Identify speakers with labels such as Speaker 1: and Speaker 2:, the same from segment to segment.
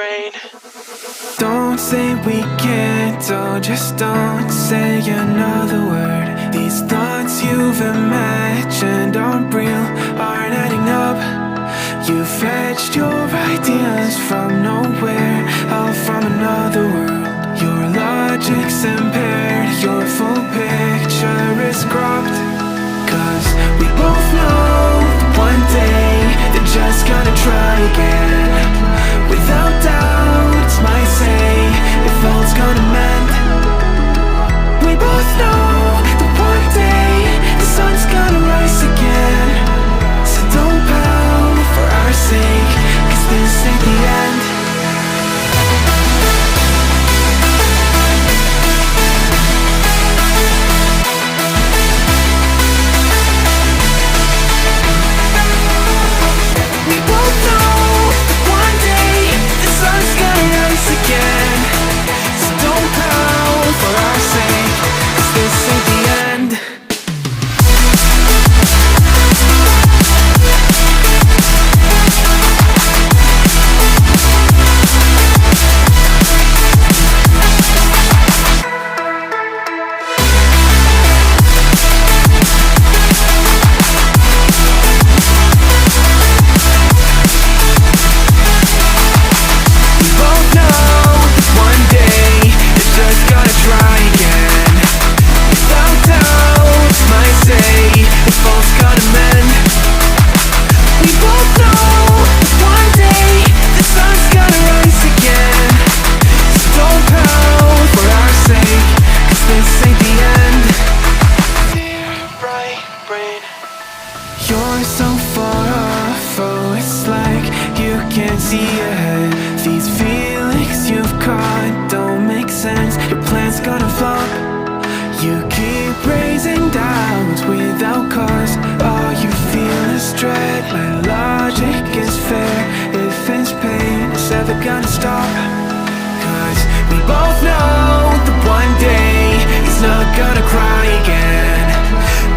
Speaker 1: brain.
Speaker 2: Don't say we can't, oh, just don't say another word. These thoughts you've imagined aren't real, aren't adding up. You fetched your ideas from nowhere, all from another world. Your logic's impaired, your full picture is cropped. Cause we both know that one day they're just gonna try again. Without doubt, it's my say if all's gonna mend. We both know that one day the sun's gonna rise again. So don't pout for our sake, cause this ain't the end. We both know that one day the sun's gonna rise again. So don't pout for our sake, cause this ain't the end. We both know that one day they're just gonna try again. Without doubt, my say if all's gonna mend. We both know that one day the sun's gonna rise again. So don't pout for our sake, cause this ain't the end.
Speaker 1: Dear right brain.
Speaker 2: You're so far off, oh, it's like you can't see ahead. These feelings you've caught don't make sense, your plan's gonna flop. You keep raising doubts without cause, all you feel is dread. My logic is fair, if it's pain, it's ever gonna stop. Cause we both know that one day he's not gonna cry again.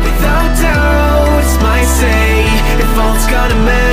Speaker 2: Without doubt, it's my say if all's gonna mend.